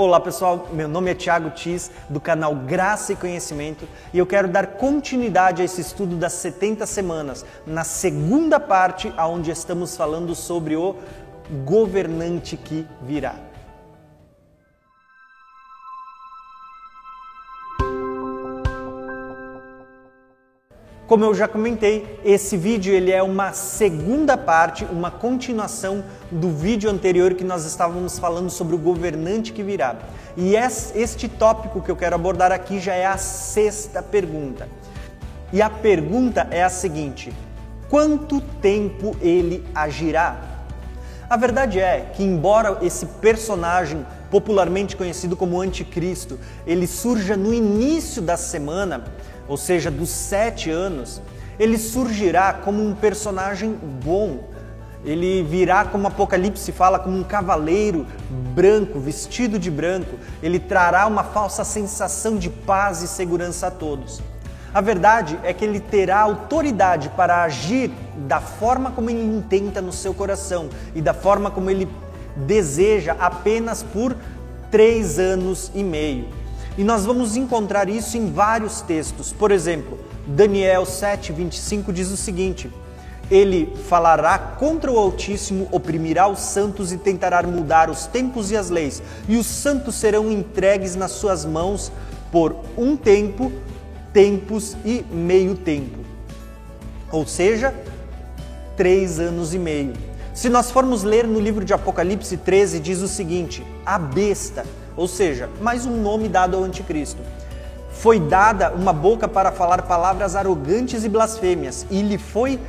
Olá pessoal, meu nome é Thiago Tis, do canal Graça e Conhecimento, e eu quero dar continuidade a esse estudo das 70 semanas, na segunda parte, onde estamos falando sobre o governante que virá. Como eu já comentei, esse vídeo ele é uma segunda parte, uma continuação do vídeo anterior que nós estávamos falando sobre o governante que virá. E este tópico que eu quero abordar aqui já é a sexta pergunta. E a pergunta é a seguinte: quanto tempo ele agirá? A verdade é que, embora esse personagem popularmente conhecido como Anticristo, ele surja no início da semana, ou seja, dos 7 anos, ele surgirá como um personagem bom. Ele virá, como Apocalipse fala, como um cavaleiro branco, vestido de branco. Ele trará uma falsa sensação de paz e segurança a todos. A verdade é que ele terá autoridade para agir da forma como ele intenta no seu coração e da forma como ele deseja apenas por 3 anos e meio. E nós vamos encontrar isso em vários textos. Por exemplo, Daniel 7:25 diz o seguinte: ele falará contra o Altíssimo, oprimirá os santos e tentará mudar os tempos e as leis, e os santos serão entregues nas suas mãos por um tempo, tempos e meio tempo. Ou seja, 3 anos e meio. Se nós formos ler no livro de Apocalipse 13, diz o seguinte: a besta, ou seja, mais um nome dado ao anticristo, foi dada uma boca para falar palavras arrogantes e blasfêmias, e lhe foi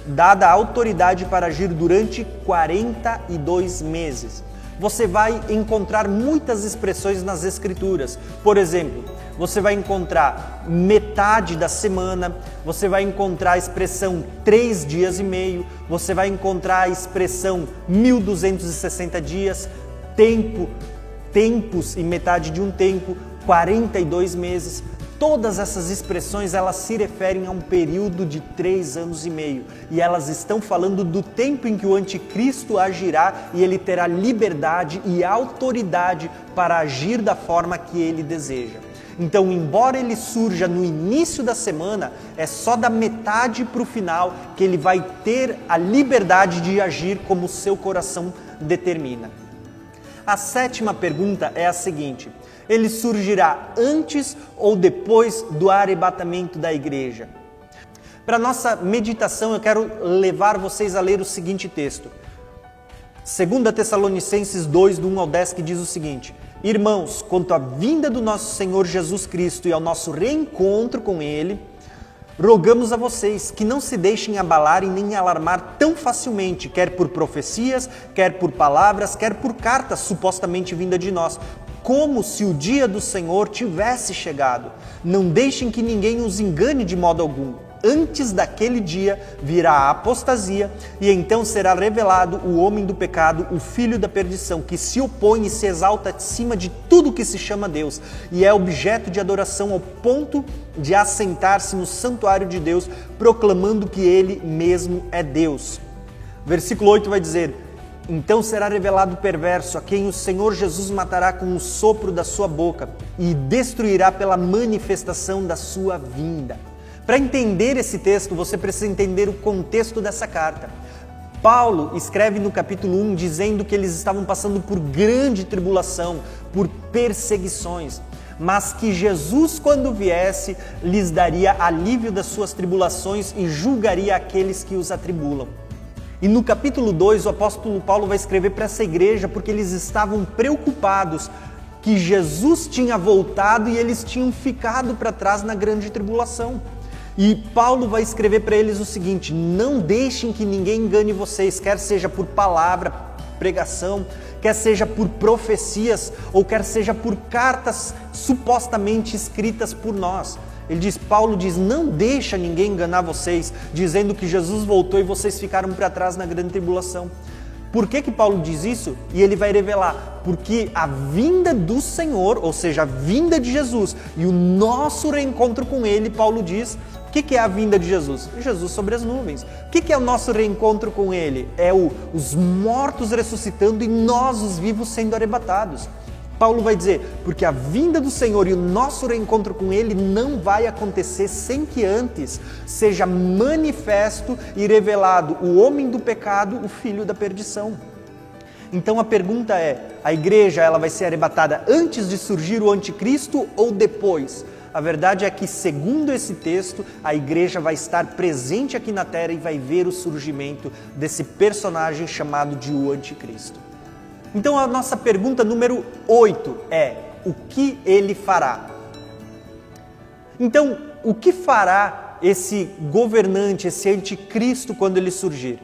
dada autoridade para agir durante 42 meses. Você vai encontrar muitas expressões nas Escrituras. Por exemplo, você vai encontrar metade da semana, você vai encontrar a expressão 3 dias e meio, você vai encontrar a expressão 1260 dias, tempos e metade de um tempo, 42 meses. Todas essas expressões, elas se referem a um período de 3 anos e meio. E elas estão falando do tempo em que o anticristo agirá e ele terá liberdade e autoridade para agir da forma que ele deseja. Então, embora ele surja no início da semana, é só da metade para o final que ele vai ter a liberdade de agir como o seu coração determina. A sétima pergunta é a seguinte: ele surgirá antes ou depois do arrebatamento da igreja? Para nossa meditação, eu quero levar vocês a ler o seguinte texto. 2 Tessalonicenses 2, do 1 ao 10, que diz o seguinte: irmãos, quanto à vinda do nosso Senhor Jesus Cristo e ao nosso reencontro com Ele, rogamos a vocês que não se deixem abalar e nem alarmar tão facilmente, quer por profecias, quer por palavras, quer por cartas supostamente vinda de nós, como se o dia do Senhor tivesse chegado. Não deixem que ninguém os engane de modo algum. Antes daquele dia virá a apostasia, e então será revelado o homem do pecado, o filho da perdição, que se opõe e se exalta acima de tudo que se chama Deus, e é objeto de adoração ao ponto de assentar-se no santuário de Deus, proclamando que ele mesmo é Deus. Versículo 8 vai dizer: então será revelado o perverso, a quem o Senhor Jesus matará com o sopro da sua boca e destruirá pela manifestação da sua vinda. Para entender esse texto, você precisa entender o contexto dessa carta. Paulo escreve no capítulo 1 dizendo que eles estavam passando por grande tribulação, por perseguições, mas que Jesus, quando viesse, lhes daria alívio das suas tribulações e julgaria aqueles que os atribulam. E no capítulo 2, o apóstolo Paulo vai escrever para essa igreja porque eles estavam preocupados que Jesus tinha voltado e eles tinham ficado para trás na grande tribulação. E Paulo vai escrever para eles o seguinte: não deixem que ninguém engane vocês, quer seja por palavra, pregação, quer seja por profecias ou quer seja por cartas supostamente escritas por nós. Paulo diz, não deixa ninguém enganar vocês, dizendo que Jesus voltou e vocês ficaram para trás na grande tribulação. Por que Paulo diz isso? E ele vai revelar, porque a vinda do Senhor, ou seja, a vinda de Jesus e o nosso reencontro com Ele, Paulo diz, o que é a vinda de Jesus? Jesus sobre as nuvens. O que é o nosso reencontro com Ele? É os mortos ressuscitando e nós, os vivos, sendo arrebatados. Paulo vai dizer, porque a vinda do Senhor e o nosso reencontro com Ele não vai acontecer sem que antes seja manifesto e revelado o homem do pecado, o filho da perdição. Então a pergunta é, a igreja ela vai ser arrebatada antes de surgir o anticristo ou depois? A verdade é que, segundo esse texto, a igreja vai estar presente aqui na terra e vai ver o surgimento desse personagem chamado de o anticristo. Então a nossa pergunta número 8 é, o que ele fará? Então, o que fará esse governante, esse anticristo quando ele surgir?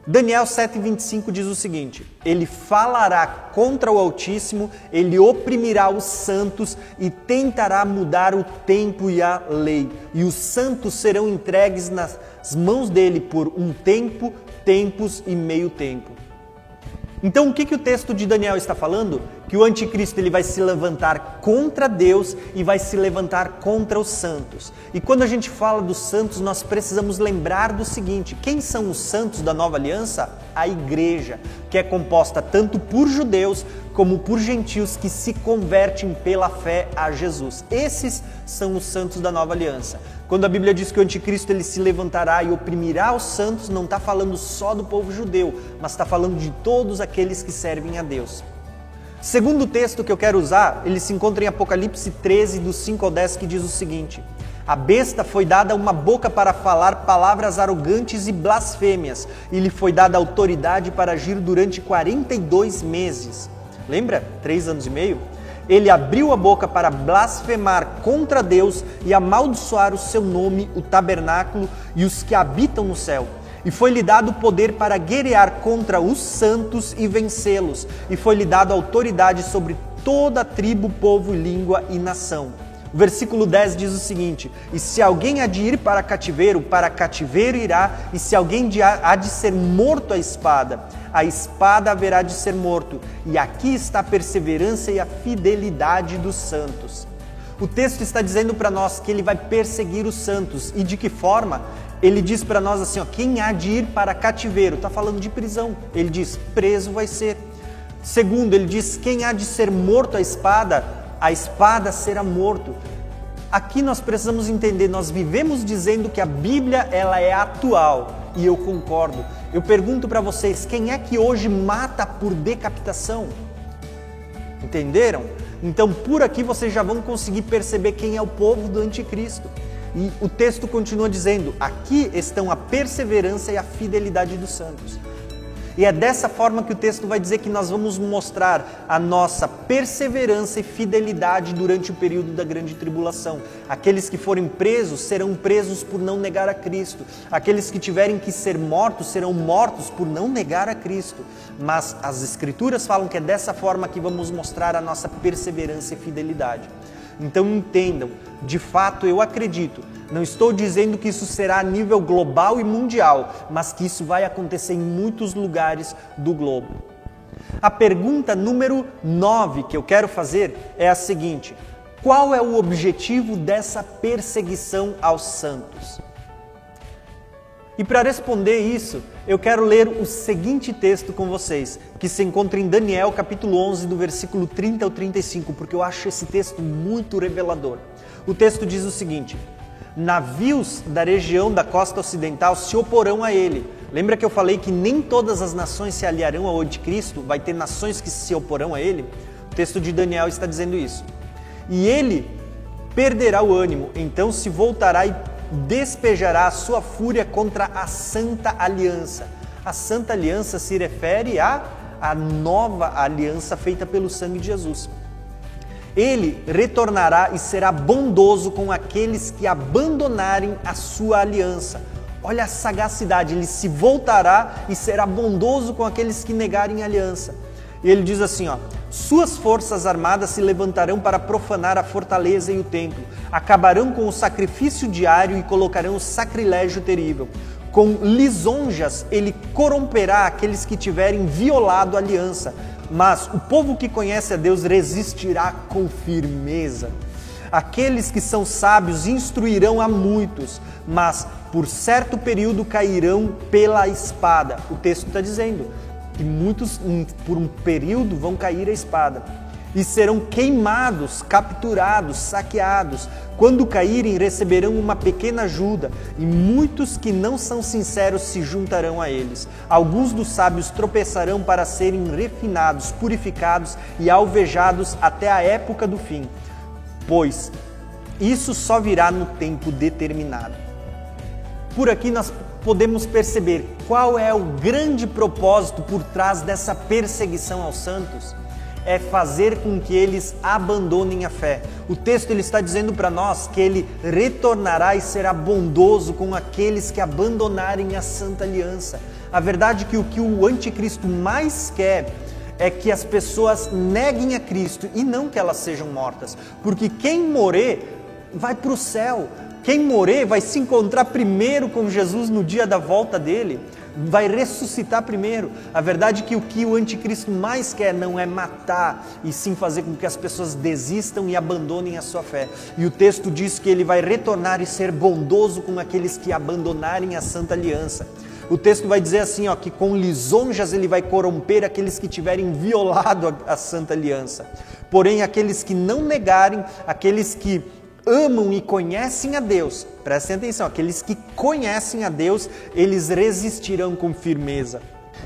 Daniel 7,25 diz o seguinte, ele falará contra o Altíssimo, ele oprimirá os santos e tentará mudar o tempo e a lei. E os santos serão entregues nas mãos dele por um tempo, tempos e meio tempo. Então o que o texto de Daniel está falando? Que o anticristo ele vai se levantar contra Deus e vai se levantar contra os santos. E quando a gente fala dos santos, nós precisamos lembrar do seguinte, quem são os santos da nova aliança? A igreja, que é composta tanto por judeus como por gentios que se convertem pela fé a Jesus. Esses são os santos da nova aliança. Quando a Bíblia diz que o anticristo ele se levantará e oprimirá os santos, não está falando só do povo judeu, mas está falando de todos aqueles que servem a Deus. Segundo texto que eu quero usar, ele se encontra em Apocalipse 13, do 5 ao 10, que diz o seguinte, a besta foi dada uma boca para falar palavras arrogantes e blasfêmias, e lhe foi dada autoridade para agir durante 42 meses. Lembra? 3 anos e meio? Ele abriu a boca para blasfemar contra Deus e amaldiçoar o seu nome, o tabernáculo e os que habitam no céu. E foi-lhe dado poder para guerrear contra os santos e vencê-los. E foi-lhe dado autoridade sobre toda a tribo, povo, língua e nação. O versículo 10 diz o seguinte, e se alguém há de ir para cativeiro irá, e se alguém há de ser morto a espada haverá de ser morto. E aqui está a perseverança e a fidelidade dos santos. O texto está dizendo para nós que ele vai perseguir os santos. E de que forma? Ele diz para nós assim, ó, quem há de ir para cativeiro? Está falando de prisão. Ele diz, preso vai ser. Segundo, ele diz, quem há de ser morto a espada será morto. Aqui nós precisamos entender, nós vivemos dizendo que a Bíblia ela é atual, e eu concordo. Eu pergunto para vocês, quem é que hoje mata por decapitação? Entenderam? Então por aqui vocês já vão conseguir perceber quem é o povo do anticristo. E o texto continua dizendo, aqui estão a perseverança e a fidelidade dos santos. E é dessa forma que o texto vai dizer que nós vamos mostrar a nossa perseverança e fidelidade durante o período da grande tribulação. Aqueles que forem presos serão presos por não negar a Cristo. Aqueles que tiverem que ser mortos serão mortos por não negar a Cristo. Mas as Escrituras falam que é dessa forma que vamos mostrar a nossa perseverança e fidelidade. Então entendam, de fato eu acredito, não estou dizendo que isso será a nível global e mundial, mas que isso vai acontecer em muitos lugares do globo. A pergunta número 9 que eu quero fazer é a seguinte, qual é o objetivo dessa perseguição aos santos? E para responder isso, eu quero ler o seguinte texto com vocês, que se encontra em Daniel capítulo 11, do versículo 30 ao 35, porque eu acho esse texto muito revelador. O texto diz o seguinte, navios da região da costa ocidental se oporão a ele. Lembra que eu falei que nem todas as nações se aliarão ao anticristo? Vai ter nações que se oporão a ele? O texto de Daniel está dizendo isso. E ele perderá o ânimo, então se voltará e despejará a sua fúria contra a Santa Aliança. A Santa Aliança se refere à nova aliança feita pelo sangue de Jesus. Ele retornará e será bondoso com aqueles que abandonarem a sua aliança. Olha a sagacidade, ele se voltará e será bondoso com aqueles que negarem a aliança. E ele diz assim, ó, suas forças armadas se levantarão para profanar a fortaleza e o templo, acabarão com o sacrifício diário e colocarão o sacrilégio terrível. Com lisonjas ele corromperá aqueles que tiverem violado a aliança, mas o povo que conhece a Deus resistirá com firmeza. Aqueles que são sábios instruirão a muitos, mas por certo período cairão pela espada. O texto está dizendo que muitos por um período vão cair a espada. e serão queimados, capturados, saqueados. Quando caírem, receberão uma pequena ajuda, e muitos que não são sinceros se juntarão a eles. Alguns dos sábios tropeçarão para serem refinados, purificados e alvejados até a época do fim, pois isso só virá no tempo determinado. Por aqui nós podemos perceber qual é o grande propósito por trás dessa perseguição aos santos. É fazer com que eles abandonem a fé. O texto ele está dizendo para nós que ele retornará e será bondoso com aqueles que abandonarem a Santa Aliança. A verdade é que o o anticristo mais quer é que as pessoas neguem a Cristo e não que elas sejam mortas. Porque quem morrer vai para o céu. Quem morrer vai se encontrar primeiro com Jesus no dia da volta dele, vai ressuscitar primeiro. A verdade é que o anticristo mais quer não é matar, e sim fazer com que as pessoas desistam e abandonem a sua fé. E o texto diz que ele vai retornar e ser bondoso com aqueles que abandonarem a Santa Aliança. O texto vai dizer assim, que com lisonjas ele vai corromper aqueles que tiverem violado a Santa Aliança. Porém, aqueles que não negarem, aqueles que amam e conhecem a Deus, prestem atenção, aqueles que conhecem a Deus, eles resistirão com firmeza.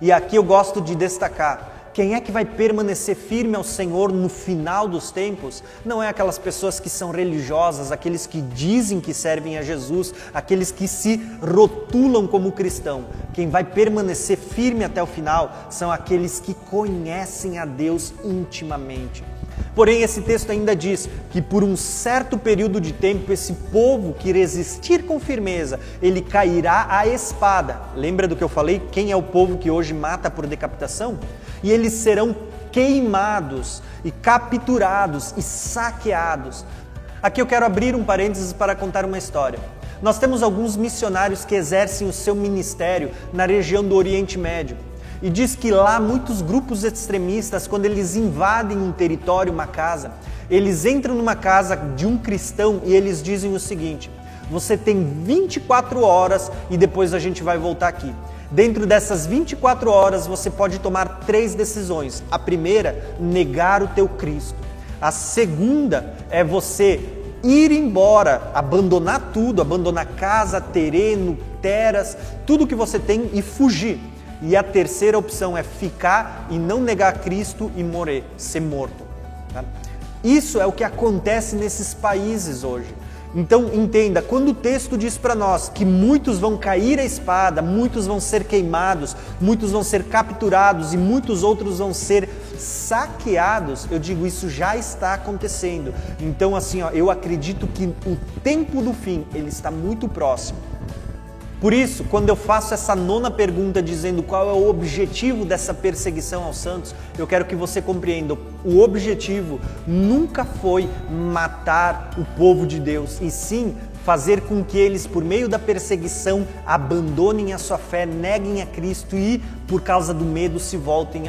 E aqui eu gosto de destacar, quem é que vai permanecer firme ao Senhor no final dos tempos? Não é aquelas pessoas que são religiosas, aqueles que dizem que servem a Jesus, aqueles que se rotulam como cristão. Quem vai permanecer firme até o final são aqueles que conhecem a Deus intimamente. Porém, esse texto ainda diz que por um certo período de tempo, esse povo que resistir com firmeza, ele cairá à espada. Lembra do que eu falei? Quem é o povo que hoje mata por decapitação? E eles serão queimados e capturados e saqueados. Aqui eu quero abrir um parênteses para contar uma história. Nós temos alguns missionários que exercem o seu ministério na região do Oriente Médio. E diz que lá muitos grupos extremistas, quando eles invadem um território, uma casa, eles entram numa casa de um cristão e eles dizem o seguinte: você tem 24 horas e depois a gente vai voltar aqui. Dentro dessas 24 horas você pode tomar 3 decisões. A primeira, negar o teu Cristo. A segunda é você ir embora, abandonar tudo, abandonar casa, terreno, terras, tudo que você tem e fugir. E a terceira opção é ficar e não negar Cristo e morrer, ser morto. Tá? Isso é o que acontece nesses países hoje. Então entenda, quando o texto diz para nós que muitos vão cair à espada, muitos vão ser queimados, muitos vão ser capturados e muitos outros vão ser saqueados, eu digo, isso já está acontecendo. Então assim, eu acredito que o tempo do fim, ele está muito próximo. Por isso, quando eu faço essa 9ª pergunta dizendo qual é o objetivo dessa perseguição aos santos, eu quero que você compreenda, o objetivo nunca foi matar o povo de Deus, e sim fazer com que eles, por meio da perseguição, abandonem a sua fé, neguem a Cristo e, por causa do medo, se voltem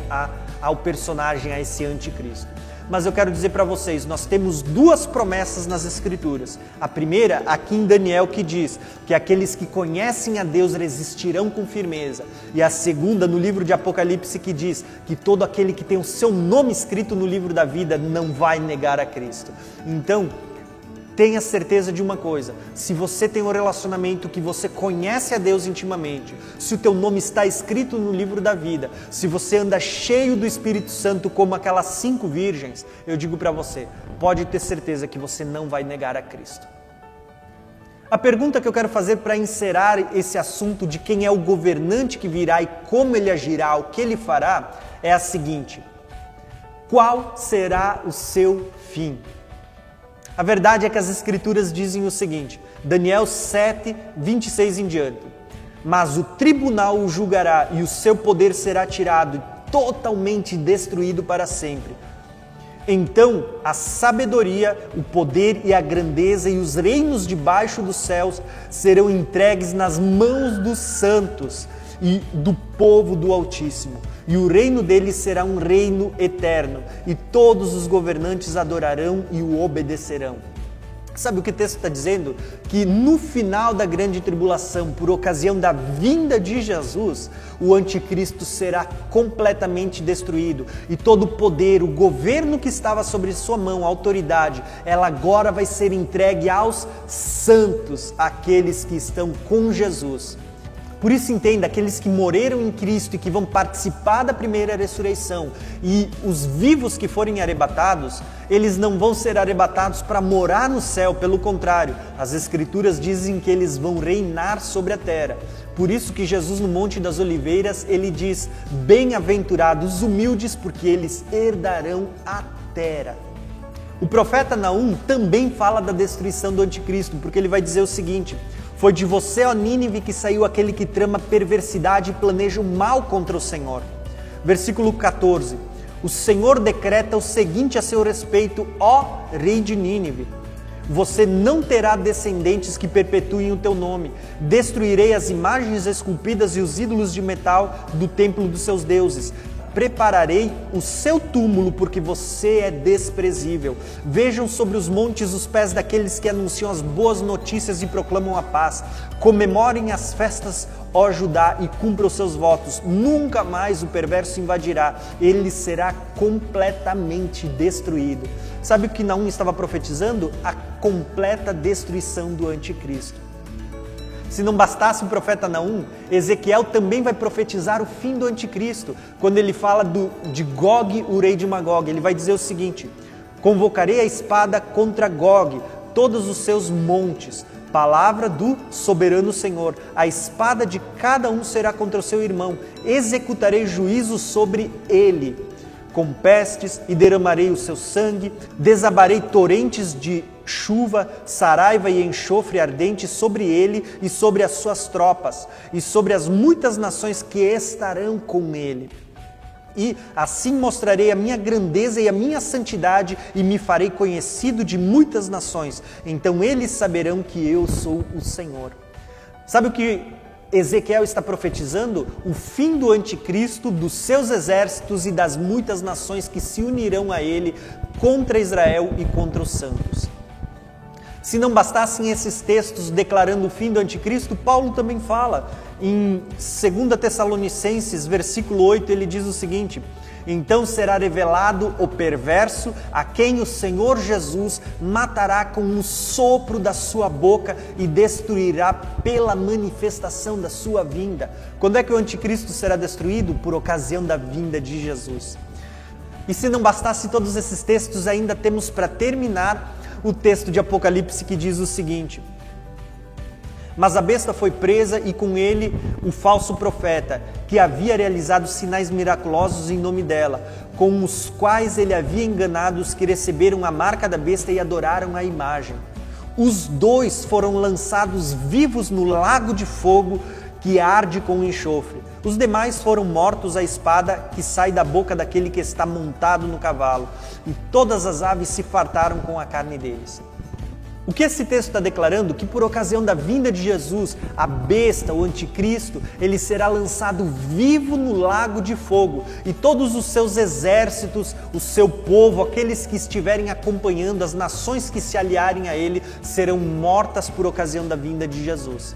ao personagem, a esse anticristo. Mas eu quero dizer para vocês, nós temos 2 promessas nas Escrituras. A primeira, aqui em Daniel, que diz que aqueles que conhecem a Deus resistirão com firmeza. E a segunda, no livro de Apocalipse, que diz que todo aquele que tem o seu nome escrito no livro da vida não vai negar a Cristo. Então, tenha certeza de uma coisa, se você tem um relacionamento que você conhece a Deus intimamente, se o teu nome está escrito no livro da vida, se você anda cheio do Espírito Santo como aquelas 5 virgens, eu digo para você, pode ter certeza que você não vai negar a Cristo. A pergunta que eu quero fazer para encerrar esse assunto de quem é o governante que virá e como ele agirá, o que ele fará, é a seguinte: qual será o seu fim? A verdade é que as Escrituras dizem o seguinte, Daniel 7, 26 em diante. Mas o tribunal o julgará e o seu poder será tirado e totalmente destruído para sempre. Então a sabedoria, o poder e a grandeza e os reinos debaixo dos céus serão entregues nas mãos dos santos e do povo do Altíssimo. E o reino dele será um reino eterno, e todos os governantes adorarão e o obedecerão. Sabe o que o texto está dizendo? Que no final da grande tribulação, por ocasião da vinda de Jesus, o anticristo será completamente destruído e todo o poder, o governo que estava sobre sua mão, a autoridade, ela agora vai ser entregue aos santos, aqueles que estão com Jesus. Por isso entenda, aqueles que morreram em Cristo e que vão participar da primeira ressurreição e os vivos que forem arrebatados, eles não vão ser arrebatados para morar no céu, pelo contrário, as Escrituras dizem que eles vão reinar sobre a terra. Por isso que Jesus no Monte das Oliveiras, ele diz, bem-aventurados os humildes, porque eles herdarão a terra. O profeta Naum também fala da destruição do anticristo, porque ele vai dizer o seguinte: foi de você, ó Nínive, que saiu aquele que trama perversidade e planeja o mal contra o Senhor. Versículo 14. O Senhor decreta o seguinte a seu respeito, ó rei de Nínive: você não terá descendentes que perpetuem o teu nome. Destruirei as imagens esculpidas e os ídolos de metal do templo dos seus deuses. Prepararei o seu túmulo, porque você é desprezível. Vejam sobre os montes os pés daqueles que anunciam as boas notícias e proclamam a paz. Comemorem as festas, ó Judá, e cumpram os seus votos. Nunca mais o perverso invadirá. Ele será completamente destruído. Sabe o que Naum estava profetizando? A completa destruição do anticristo. Se não bastasse o profeta Naum, Ezequiel também vai profetizar o fim do anticristo. Quando ele fala de Gog, o rei de Magog, ele vai dizer o seguinte: convocarei a espada contra Gog, todos os seus montes. Palavra do soberano Senhor. A espada de cada um será contra o seu irmão. Executarei juízo sobre ele com pestes e derramarei o seu sangue. Desabarei torrentes de chuva, saraiva e enxofre ardente sobre ele e sobre as suas tropas e sobre as muitas nações que estarão com ele. E assim mostrarei a minha grandeza e a minha santidade e me farei conhecido de muitas nações. Então eles saberão que eu sou o Senhor. Sabe o que Ezequiel está profetizando? O fim do anticristo, dos seus exércitos e das muitas nações que se unirão a ele contra Israel e contra os santos. Se não bastassem esses textos declarando o fim do anticristo, Paulo também fala. Em 2 Tessalonicenses, versículo 8, ele diz o seguinte: então será revelado o perverso, a quem o Senhor Jesus matará com um sopro da sua boca e destruirá pela manifestação da sua vinda. Quando é que o anticristo será destruído? Por ocasião da vinda de Jesus. E se não bastasse todos esses textos, ainda temos para terminar o texto de Apocalipse que diz o seguinte: mas a besta foi presa e com ele o falso profeta, que havia realizado sinais miraculosos em nome dela, com os quais ele havia enganado os que receberam a marca da besta e adoraram a imagem. Os dois foram lançados vivos no lago de fogo que arde com enxofre. Os demais foram mortos à espada que sai da boca daquele que está montado no cavalo, e todas as aves se fartaram com a carne deles. O que esse texto está declarando? Que por ocasião da vinda de Jesus, a besta, o anticristo, ele será lançado vivo no lago de fogo, e todos os seus exércitos, o seu povo, aqueles que estiverem acompanhando, as nações que se aliarem a ele, serão mortas por ocasião da vinda de Jesus.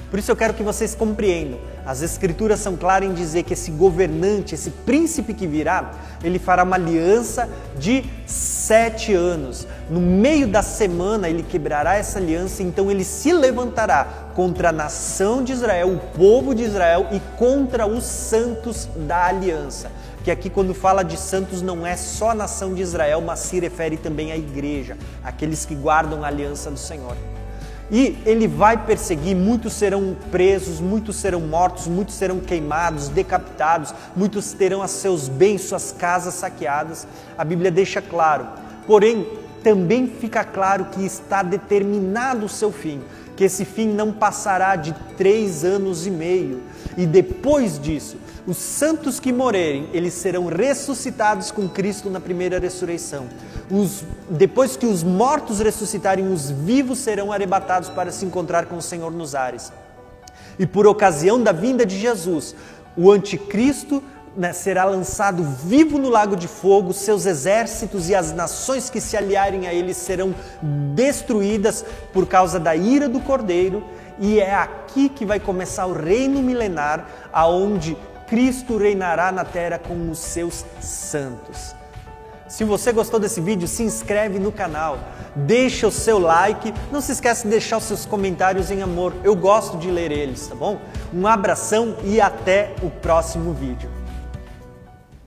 Por isso eu quero que vocês compreendam. As Escrituras são claras em dizer que esse governante, esse príncipe que virá, ele fará uma aliança de 7 anos. No meio da semana ele quebrará essa aliança, então ele se levantará contra a nação de Israel, o povo de Israel, e contra os santos da aliança. Que aqui quando fala de santos não é só a nação de Israel, mas se refere também à igreja, aqueles que guardam a aliança do Senhor. E ele vai perseguir, muitos serão presos, muitos serão mortos, muitos serão queimados, decapitados, muitos terão os seus bens, suas casas saqueadas. A Bíblia deixa claro. Porém, também fica claro que está determinado o seu fim, que esse fim não passará de 3 anos e meio. E depois disso, os santos que morrerem, eles serão ressuscitados com Cristo na primeira ressurreição. Depois que os mortos ressuscitarem, os vivos serão arrebatados para se encontrar com o Senhor nos ares. E por ocasião da vinda de Jesus, o anticristo será lançado vivo no lago de fogo, seus exércitos e as nações que se aliarem a ele serão destruídas por causa da ira do Cordeiro, e é aqui que vai começar o reino milenar, aonde Cristo reinará na terra com os seus santos. Se você gostou desse vídeo, se inscreve no canal, deixa o seu like, não se esqueça de deixar os seus comentários em amor, eu gosto de ler eles, tá bom? Um abração e até o próximo vídeo.